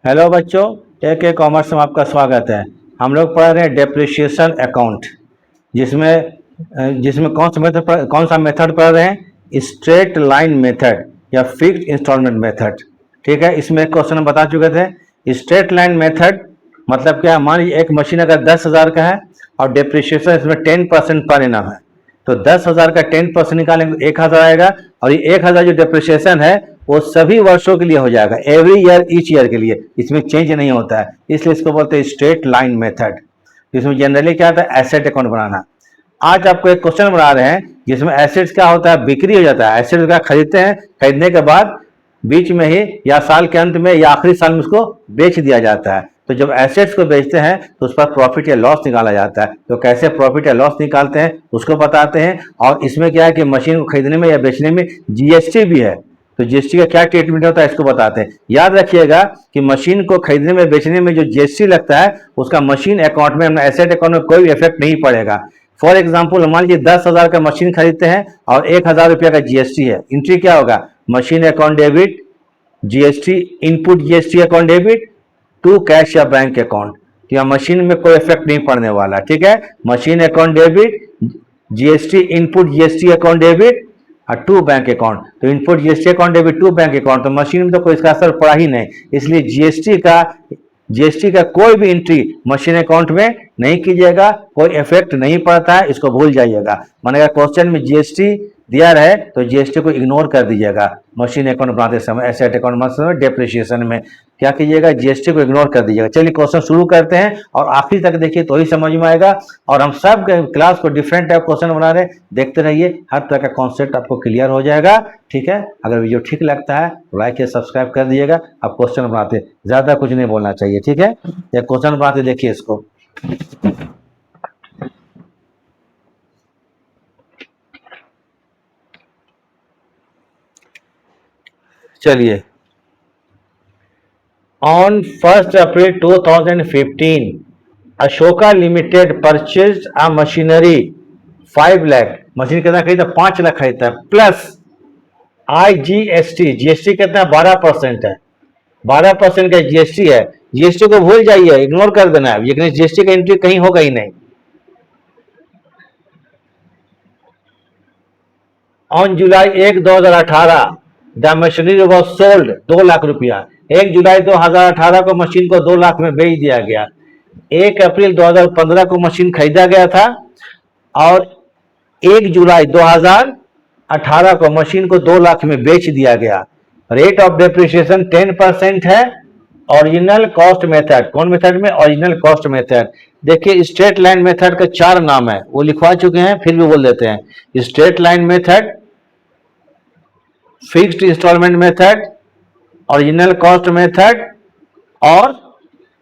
Hello बच्चों, एक commerce में आपका स्वागत है। हम लोग पढ़ रहे हैं डेप्रिशिएशन अकाउंट, जिसमें कौन सा मेथड पढ़ रहे हैं? स्ट्रेट लाइन मेथड या फिक्स्ड इंस्टॉलमेंट मेथड। ठीक है, इसमें एक क्वेश्चन हम बता चुके थे। स्ट्रेट लाइन मेथड मतलब क्या? मान लीजिए एक मशीन अगर 10,000 का है और डेप्रिशिएशन इसमें 10% पर एनम है, तो 10,000 का 10% निकालेंगे तो 1,000 आएगा। और ये 1,000 जो डेप्रिशिएशन है वो सभी वर्षों के लिए हो जाएगा, एवरी ईयर, ईच ईयर के लिए, इसमें चेंज नहीं होता है, इसलिए इसको बोलते हैं स्ट्रेट लाइन मेथड। इसमें जनरली क्या होता है? एसेट अकाउंट बनाना। आज आपको एक क्वेश्चन बना रहे हैं जिसमें एसेट्स क्या होता है? बिक्री हो जाता है। एसेट्स का खरीदते हैं, खरीदने के बाद बीच में ही या साल के अंत में या आखिरी साल में उसको बेच दिया जाता है। तो जब एसेट्स को बेचते हैं तो उस पर प्रॉफिट या लॉस निकाला जाता है। तो कैसे प्रॉफिट या लॉस निकालते हैं उसको बताते हैं। और इसमें क्या है कि मशीन को खरीदने में या बेचने में जीएसटी भी है, तो जीएसटी का क्या ट्रीटमेंट होता है इसको बताते हैं। याद रखिएगा कि मशीन को खरीदने में बेचने में जो जीएसटी लगता है उसका मशीन अकाउंट में, एसेट अकाउंट में कोई इफेक्ट नहीं पड़ेगा। फॉर एग्जाम्पल, मान लीजिए 10,000 का मशीन खरीदते हैं और 1,000 रुपया का जीएसटी है। एंट्री क्या होगा? Machine account debit, GST input, GST account debit to cash या बैंक अकाउंट। या मशीन में कोई इफेक्ट नहीं पड़ने वाला। ठीक है, machine account debit, GST input, GST account debit और टू बैंक अकाउंट। तो input GST account debit to bank account, तो मशीन में तो कोई इसका असर पड़ा ही नहीं, इसलिए जीएसटी का कोई भी एंट्री मशीन अकाउंट में नहीं कीजिएगा, कोई इफेक्ट नहीं पड़ता है, इसको भूल जाइएगा। मानेगा क्वेश्चन में जीएसटी दिया रहे तो जीएसटी को इग्नोर कर दीजिएगा। मशीन अकाउंट बनाते समय, एसेट अकाउंट बनाते समय, डेप्रिसिएशन में क्या कीजिएगा? जीएसटी को इग्नोर कर दीजिएगा। चलिए क्वेश्चन शुरू करते हैं और आखिरी तक देखिए तो ही समझ में आएगा। और हम सब क्लास को डिफरेंट टाइप क्वेश्चन बना रहे हैं, देखते रहिए, हर तरह का कॉन्सेप्ट आपको क्लियर हो जाएगा। ठीक है, अगर वीडियो ठीक लगता है तो लाइक या सब्सक्राइब कर दीजिएगा। आप क्वेश्चन बनाते, ज्यादा कुछ नहीं बोलना चाहिए। ठीक है, ये क्वेश्चन बनाते देखिए इसको। चलिए, on 1st April 2015 Ashoka limited purchase a machinery 5 lakh. Machine कितना खरीदा? 5 लाख खरीदता है, प्लस IGST। जीएसटी कितना? 12% है। 12% का जीएसटी है। जीएसटी को भूल जाइए, इग्नोर कर देना है, लेकिन जीएसटी का एंट्री कहीं होगा ही नहीं। On July 1, 2018 the machinery was sold 2 lakh रुपया। 1 जुलाई 2018 को मशीन को 2 लाख में बेच दिया गया। 1 अप्रैल 2015 को मशीन खरीदा गया था और 1 जुलाई 2018 को मशीन को 2 लाख में बेच दिया गया। रेट ऑफ डेप्रिसिएशन 10% है। ओरिजिनल कॉस्ट मेथड, कौन मेथड में? Original cost method. देखिए, स्ट्रेट लाइन मेथड का 4 नाम है, वो लिखवा चुके हैं, फिर भी बोल देते हैं। Straight line method, fixed installment method, original cost method और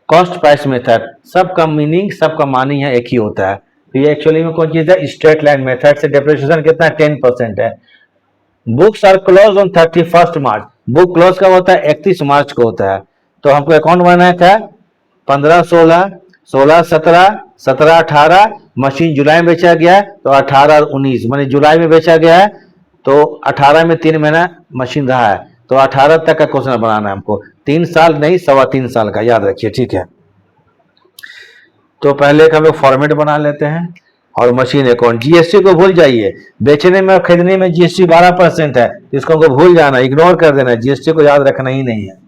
कॉस्ट प्राइस मेथड। सबका मीनिंग, सबका मानी है एक ही होता है। तो ये एक्चुअली में कौन चीज है? स्ट्रेट लाइन मेथड से डेप्रिसिएशन कितना? 10% है। Books are close on 31 March. Book close कब होता है? 31 मार्च को होता है। तो हमको अकाउंट बनाना था 15, 16, 16, 17, 17, 18। मशीन जुलाई में बेचा गया है तो 18 और 19, मैंने जुलाई में बेचा गया है तो 18 में 3 महीना मशीन रहा है, तो 18 तक का क्वेश्चन बनाना है हमको। 3 साल नहीं, 3.25 साल का, याद रखिए। ठीक है, तो पहले का हम लोग फॉर्मेट बना लेते हैं। और मशीन अकाउंट, जीएसटी को भूल जाइए। बेचने में और खरीदने में जीएसटी 12% है, इसको हमको भूल जाना, इग्नोर कर देना, जीएसटी को याद रखना ही नहीं है।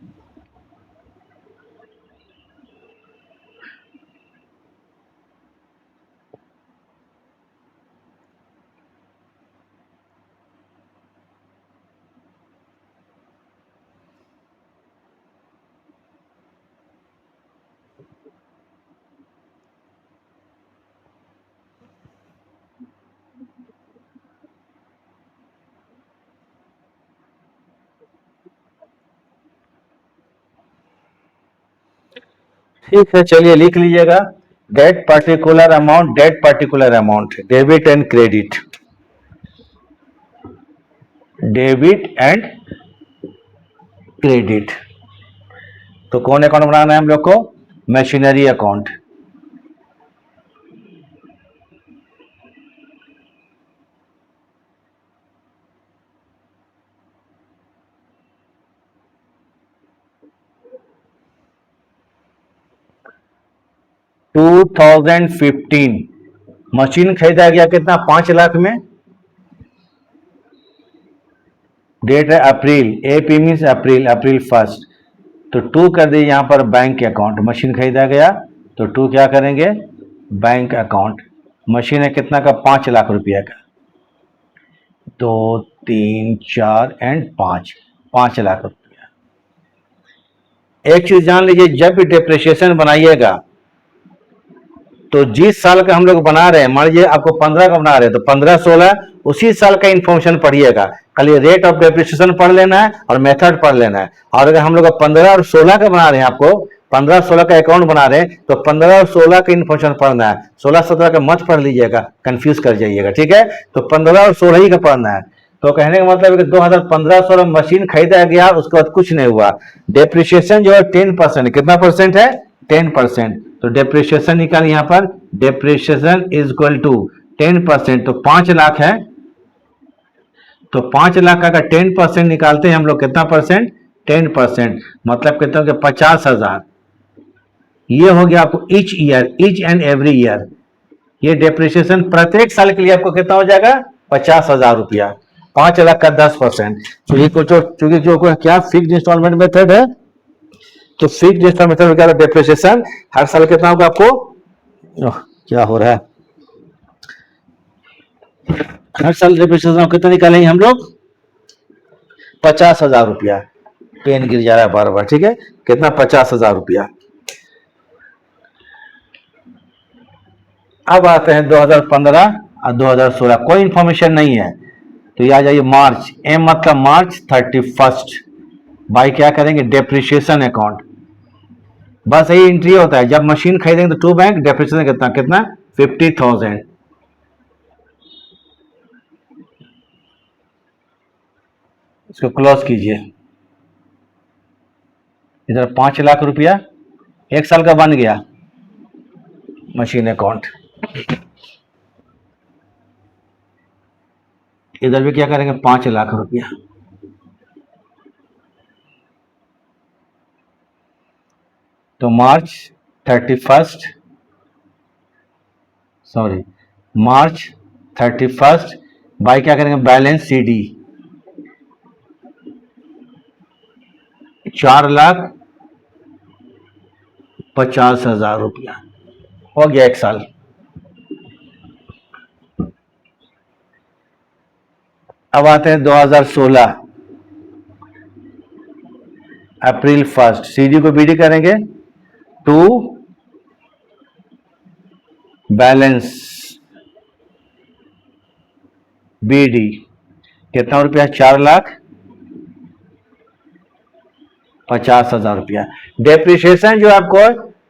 ठीक है, चलिए लिख लीजिएगा। Date particular amount, date particular amount, debit and credit, debit and credit. तो कौन अकाउंट बनाना है हम लोग को? Machinery account. 2015 मशीन खरीदा गया कितना, 5 लाख में। डेट है अप्रैल, AP मीन्स अप्रैल, अप्रैल 1। तो 2 कर दीजिए यहाँ पर बैंक अकाउंट, मशीन खरीदा गया तो 2 क्या करेंगे, बैंक अकाउंट। मशीन है कितना का, 5 लाख रुपया का, 2 3 4 एंड 5 लाख रुपया। एक चीज जान लीजिए, जब भी डेप्रिसिएशन बनाइएगा तो जिस साल का हम लोग बना रहे हैं, मान लीजिए आपको 15 का बना रहे हैं तो 15 16 उसी साल का इंफॉर्मेशन पढ़िएगा, खाली रेट ऑफ डेप्रिसिएशन पढ़ लेना है और मेथड पढ़ लेना है। और अगर हम लोग 15 और 16 का बना रहे हैं, आपको 15 16 का अकाउंट बना रहे हैं तो 15 और 16 का इंफॉर्मेशन पढ़ना है, 16 17 का मत पढ़ लीजिएगा, कंफ्यूज कर जाइएगा, ठीक है। तो 15 और 16 ही का पढ़ना है। तो कहने का मतलब है कि 2015-16 मशीन खरीदा गया, उसके बाद कुछ नहीं हुआ, डेप्रिसिएशन जो है 10%, कितना परसेंट है, 10%। तो डेप्रिसिएशन निकाल, यहाँ पर डेप्रिसिएशन इज इक्वल टू 10%, तो 5 लाख है, तो 5 लाख का 10% निकालते हैं हम लोग, कितना परसेंट, 10%, मतलब कितना हो गया, 50,000। ये हो गया आपको each year, each and every year. ये डेप्रिसिएशन प्रत्येक साल के लिए आपको कितना हो जाएगा, 50,000 रुपया, 5 लाख का 10%। चूंकि जो क्या फिक्स्ड इंस्टॉलमेंट मेथड है, तो फिक्स्ड इंस्टॉलमेंट मेथड का डेप्रिसिएशन हर साल कितना होगा आपको, क्या हो रहा है, हर साल डेप्रिसिएशन कितना निकालेंगे हम लोग, 50,000 रुपया। पेन गिर जा रहा है बार बार, ठीक है, कितना, 50,000 रुपया। अब आते हैं 2015 और 2016, कोई इंफॉर्मेशन नहीं है, तो ये आ जाइए मार्च, एम मतलब मार्च 31 बाई क्या करेंगे, डेप्रिसिएशन अकाउंट। बस यही एंट्री होता है, जब मशीन खरीदेंगे तो 2 बैंक, डेप्रिसिएशन कितना कितना 50,000। इसको क्लोज कीजिए, इधर 5 लाख रुपया 1 साल का बन गया मशीन अकाउंट। इधर भी क्या करेंगे, 5 लाख रुपया। तो मार्च 31 बाई क्या करेंगे, बैलेंस CD 4,50,000 रुपया, हो गया 1 साल। अब आते हैं 2016 अप्रैल 1, CD को BD करेंगे, टू बैलेंस BD कितना रुपया, 4,50,000 रुपया। डेप्रिसिएशन जो आपको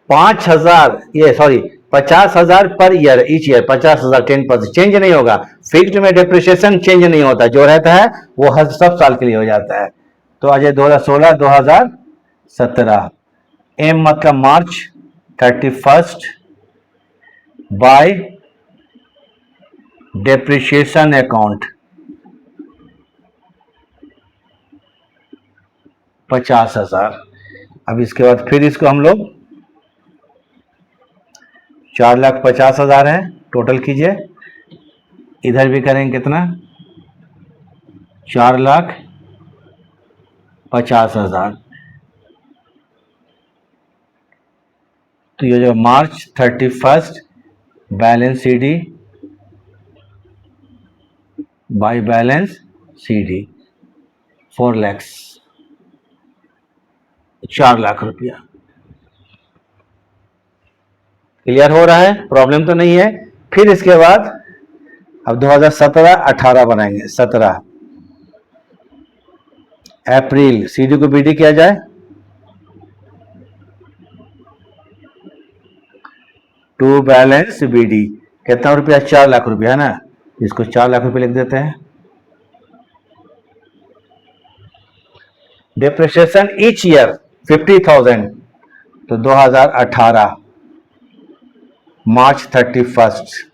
5,000, ये sorry 50,000 per year, each year 50,000, 10% change नहीं होगा। फिक्स्ड में डेप्रिसिएशन चेंज नहीं होता, जो रहता है वो हर सब साल के लिए हो जाता है। तो आज 2016 2017, एम मतलब मार्च 31 बाय डेप्रिसिएशन अकाउंट 50,000। अब इसके बाद फिर इसको हम लोग 4,50,000 है, टोटल कीजिए, इधर भी करेंगे कितना, 4,50,000। तो ये जो मार्च 31 balance CD by balance CD 4 lakh, 4 lakh रुपया। क्लियर हो रहा है, प्रॉब्लम तो नहीं है। फिर इसके बाद अब 2017-18 बनाएंगे। 17 अप्रैल CD को BD किया जाए, टू बैलेंस BD कितना रुपया, 4 लाख रुपया है ना, इसको 4 लाख रुपया लिख देते हैं। डेप्रिसिएशन ईच ईयर 50,000, तो 2018 मार्च 31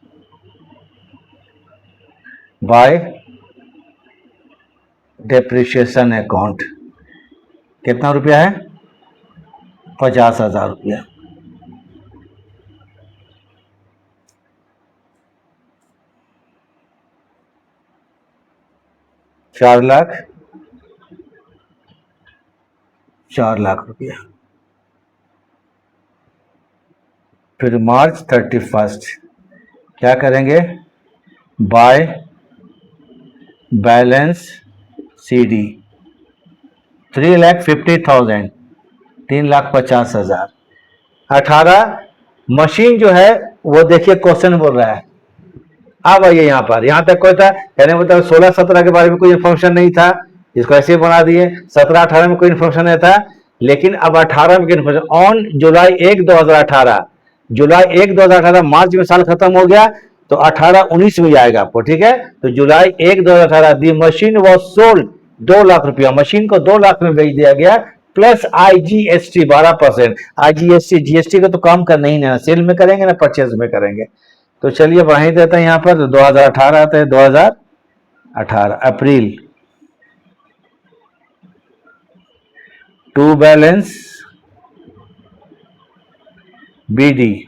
बाय डेप्रिसिएशन अकाउंट कितना रुपया है, 50,000 रुपया। 4 लाख, 4 लाख रुपया। फिर मार्च 31 क्या करेंगे, बाय बैलेंस CD 3,50,000, 3,50,000। 18 मशीन जो है वो देखिए क्वेश्चन बोल रहा है। अब आइए यहाँ पर, यहाँ तक कोई था कहने मतलब 16-17 के बारे में कोई इन्फॉर्मेशन नहीं था, इसको ऐसे बना दिए। 17-18 में कोई इन्फॉर्मेशन नहीं था, लेकिन अब 18 में इन्फॉर्मेशन। ऑन जुलाई 1, 2018, जुलाई 1, 2018, मार्च में साल खत्म हो गया तो 18-19 में आएगा आपको, ठीक है। तो जुलाई 1, 2018 दी मशीन वॉज सोल्ड 2 लाख रुपया, मशीन को 2 लाख में बेच दिया गया, प्लस IGST 12%। IGST GST का तो काम करना ही ना, सेल में करेंगे ना परचेज में करेंगे। तो चलिए बढ़ा ही देते हैं यहाँ पर, 2018 आता है, 2018 अप्रैल, टू बैलेंस BD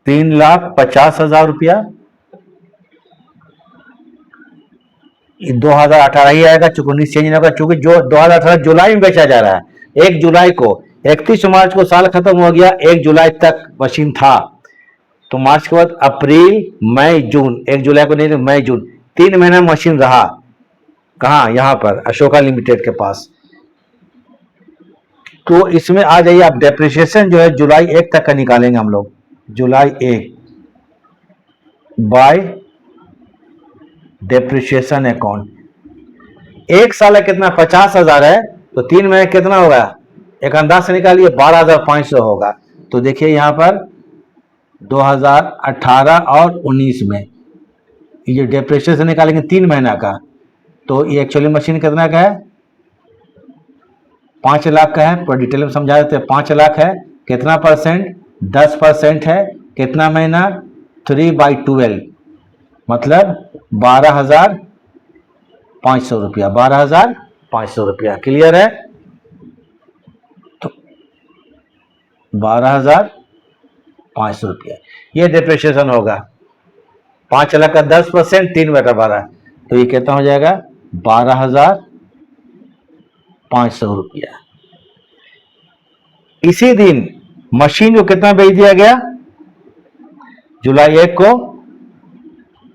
3,50,000 रुपया। 2018 ही आएगा, चूंकि 19 चेंज नहीं होगा, चूंकि जो 2018 जुलाई में बेचा जा रहा है, 1 जुलाई को, 31 मार्च को साल खत्म हो गया, 1 जुलाई तक मशीन था। तो मार्च के बाद अप्रैल, मई, जून, 1 जुलाई को नहीं, मई, जून, 3 महीना मशीन रहा कहाँ, यहां पर अशोका लिमिटेड के पास। तो इसमें आ जाइए आप, डेप्रिसिएशन जो है जुलाई 1 तक का निकालेंगे हम लोग, जुलाई 1 बाय डेप्रिसिएशन अकाउंट। 1 साल है कितना, 50,000 है, तो 3 महीने कितना होगा, एक अंदाज से निकालिए, 12,500 होगा। तो देखिए यहां पर 2018 और 19 में ये डेप्रिसिएशन निकालेंगे 3 महीना का, तो ये एक्चुअली मशीन कितना का है, 5 लाख का है। पर डिटेल में समझा देते हैं, 5 लाख है, कितना परसेंट, 10% है, कितना महीना, 3/12, मतलब 12,500 रुपया, 12,500 रुपया। क्लियर है, तो 12,500 रुपया ये डिप्रिसिएशन होगा। 5 लाख का 10%, 3/12, तो ये कितना हो जाएगा, 12,500 रुपया। इसी दिन मशीन को कितना बेच दिया गया, जुलाई 1 को।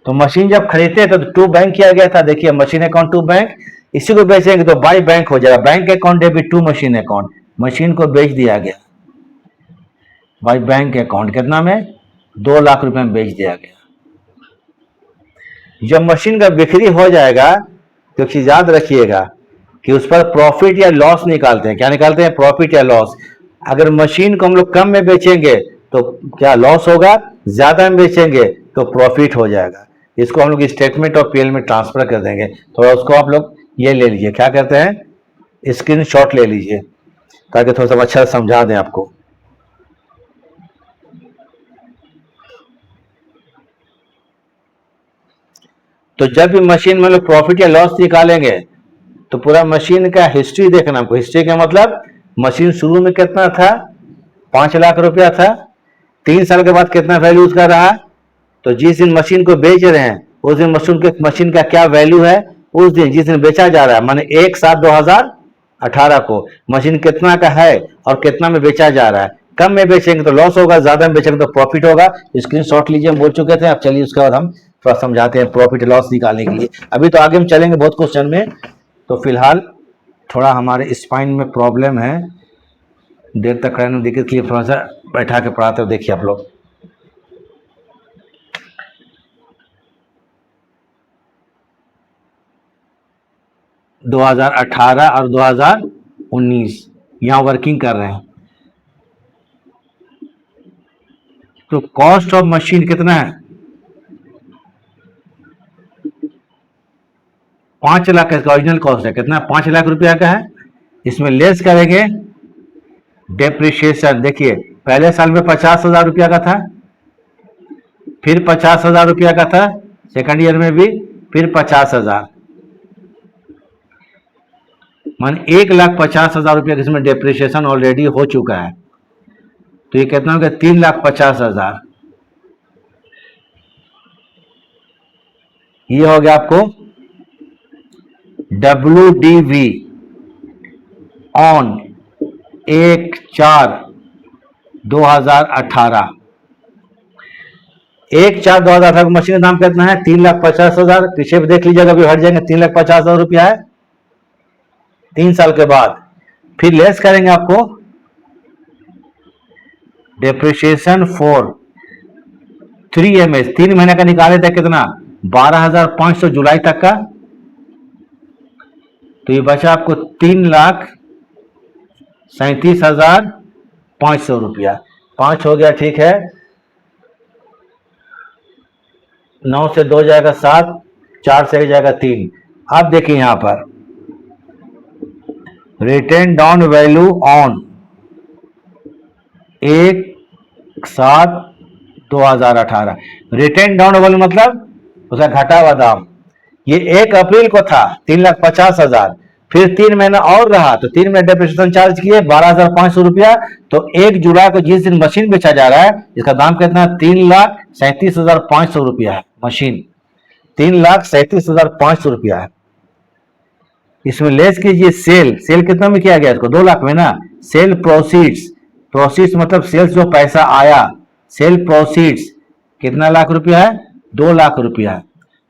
तो मशीन जब खरीदते हैं तो टू बैंक किया गया था, देखिए मशीन अकाउंट टू बैंक, इसी को बेचेंगे तो बाई बैंक हो जाएगा, bank account debit to machine account, machine को बेच दिया गया बाई बैंक अकाउंट, कितना में, 2 लाख रुपए में बेच दिया गया। जब मशीन का बिक्री हो जाएगा तो चीज याद रखिएगा कि उस पर प्रॉफिट या लॉस निकालते हैं। क्या निकालते हैं, प्रॉफिट या लॉस। अगर मशीन को हम लोग कम में बेचेंगे तो क्या लॉस होगा, ज्यादा में बेचेंगे तो प्रॉफिट हो जाएगा। इसको हम लोग स्टेटमेंट ऑफ PL में ट्रांसफर कर देंगे। थोड़ा उसको आप लोग ये ले लीजिए, क्या कहते हैं, स्क्रीनशॉट ले लीजिए, ताकि थोड़ा सा अच्छा समझा दें आपको। तो जब भी मशीन में लोग प्रॉफिट या लॉस निकालेंगे तो पूरा मशीन का हिस्ट्री देखना हमको। हिस्ट्री का मतलब मशीन शुरू में कितना था, 5 लाख रुपया था, 3 साल के बाद कितना वैल्यू उसका रहा, तो जिस दिन मशीन को बेच रहे हैं उस दिन मशीन का क्या वैल्यू है, उस दिन जिस दिन बेचा जा रहा है, माने 1/7/2018 को मशीन कितना का है और कितना में बेचा जा रहा है। कम में बेचेंगे तो लॉस होगा, ज्यादा में बेचेंगे तो प्रॉफिट होगा। स्क्रीनशॉट लीजिए, हम बोल चुके थे। अब चलिए उसके बाद हम थोड़ा समझाते हैं प्रॉफिट लॉस निकालने के लिए। अभी तो आगे हम चलेंगे बहुत क्वेश्चन में, तो फिलहाल थोड़ा हमारे स्पाइन में प्रॉब्लम है, देर तक रहने दिक्कत के लिए थोड़ा सा बैठा के पढ़ाते हो। देखिए आप लोग, - 2018 और 2019 यहां वर्किंग कर रहे हैं। तो कॉस्ट ऑफ मशीन कितना है, 5 लाख का ओरिजिनल कॉस्ट है, कितना, 5 लाख रुपया का है। इसमें लेस करेंगे डेप्रिसिएशन। देखिए पहले साल में 50,000 रुपया का था, फिर 50,000 रुपया का था, सेकंड ईयर में भी फिर 50,000, मान 1,50,000 रुपया इसमें डेप्रिसिएशन ऑलरेडी हो चुका है। तो ये कितना हो गया, 3,50,000। ये हो गया आपको WDV ऑन 1/4/2018। 1/4/2018 की मशीन का दाम कितना है? 3,50,000। पीछे भी देख लीजिएगा, अभी हट जाएंगे, 3,50,000 रुपया है 3 साल के बाद। फिर लेस करेंगे आपको डेप्रिसिएशन फॉर 3 MS, 3 महीने का निकाले थे कितना? 12,500 जुलाई तक का। तो ये बचा आपको 3,37,500 रुपया। 5 हो गया, ठीक है। 9 से 2 जाएगा 7, 4 से 1 जाएगा 3। अब देखिए यहां पर written down value on 1/7/2018। Written down value मतलब उसका घटा हुआ दाम। ये 1 अप्रैल को था 3,50,000, फिर 3 महीना और रहा तो 3 महीने डेप्रिसिएशन चार्ज किए 12,500 रुपया। तो 1 जुलाई को जिस दिन मशीन बेचा जा रहा है इसका दाम कितना? 3,37,500 रुपया है मशीन। 3,37,500 रुपया है। इसमें लेस कीजिए सेल। सेल कितना में किया गया इसको? 2 लाख में ना। सेल प्रोसीड्स, प्रोसीड्स मतलब सेल्स जो पैसा आया, सेल प्रोसीड्स कितना लाख रुपया है? 2 लाख रुपया है।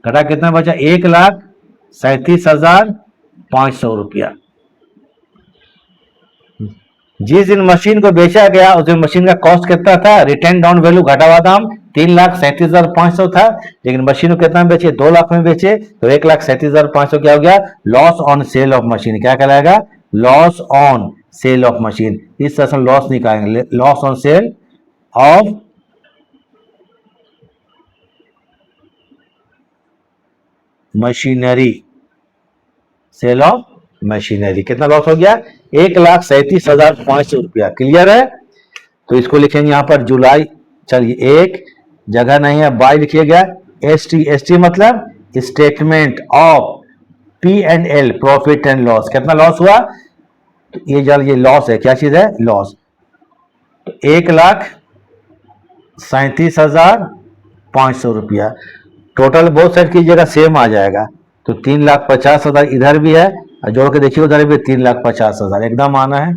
घटा कितना बचा? 1,37,500 रुपया। जिस दिन मशीन को बेचा गया उस दिन मशीन का कॉस्ट कितना था? रिटर्न डाउन वैल्यू घटा हुआ दाम 3,37,500 था, लेकिन मशीन को कितना में बेचे? 2 लाख में बेचे। तो 1,37,500 क्या हो गया? Loss on sale of machine. क्या कहलाएगा? Loss on sale of machine. इस तरह से लॉस निकालेंगे, loss on sale of machinery, sale of machinery. कितना लॉस हो गया? 1,37,500 रुपया। क्लियर है? तो इसको लिखेंगे यहां पर जुलाई। चलिए, एक जगह नहीं है, बाय लिखिएगा। ST, ST मतलब statement of P&L, profit and loss. कितना लॉस हुआ? तो ये लॉस है। क्या चीज है? लॉस। तो 1,37,500 रुपया। टोटल बोथ साइड कीजिएगा, सेम आ जाएगा। तो 3,50,000 इधर भी है और जोड़ के देखिए उधर भी 3,50,000, एकदम आना है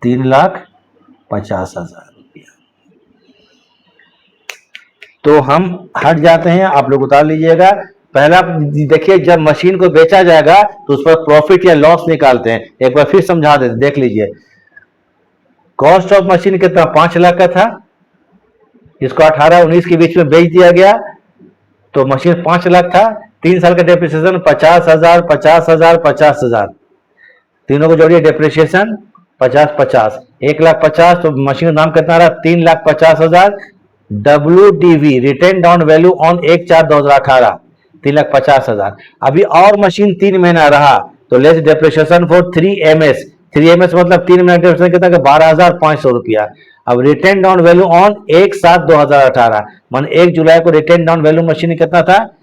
3,50,000 रुपया। तो हम हट जाते हैं, आप लोग उतार लीजिएगा। पहला देखिए, जब मशीन को बेचा जाएगा तो उस पर प्रॉफिट या लॉस निकालते हैं। एक बार फिर समझा देते, देख लीजिए। कॉस्ट ऑफ मशीन कितना? 5 लाख का था। इसको 18-19 के बीच में बेच दिया गया तो मशीन 5 लाख था। 3 साल का डेप्रिसिएशन 50,000, 50,000, 50,000, तीनों को जोड़िए, डेप्रिसिएशन 50-50, 1,50,000। तो मशीन का दाम कितना रहा? 3,50,000। WDV written down value on 1/4/2018 3,50,000। अभी और मशीन 3 महीना रहा तो less depreciation for 3MS। 3MS मतलब 3 महीना डेप्रिसिएशन कितना? 12,500 रुपया। अब रिटेन डाउन वैल्यू ऑन 1/7/2018 मान 1 जुलाई को रिटेन डाउन वैल्यू मशीन कितना था?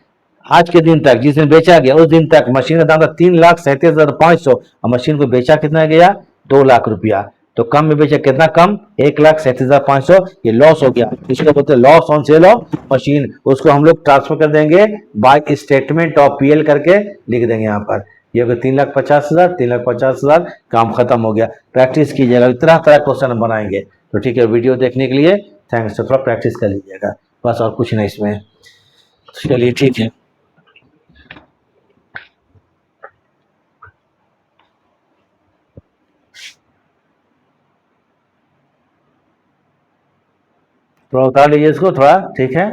आज के दिन तक, जिस दिन बेचा गया उस दिन तक मशीन का दाम था 3,37,500 और मशीन को बेचा कितना गया? 2 लाख रुपया। तो कम में बेचा, कितना कम? 1,37,500। ये लॉस हो गया, इसको बोलते हैं loss on sale of machine. उसको हम लोग ट्रांसफर कर देंगे बाय स्टेटमेंट ऑफ PL करके लिख देंगे यहाँ पर। ये हो गया 3,50,000, 3,50,000, काम खत्म हो गया। प्रैक्टिस कीजिएगा, तरह तरह क्वेश्चन बनाएंगे। तो ठीक है, वीडियो देखने के लिए थैंक्स। तो थोड़ा प्रैक्टिस कर लीजिएगा, बस और कुछ नहीं इसमें। चलिए ठीक है। थोड़ा उतार लीजिए इसको थोड़ा, ठीक है।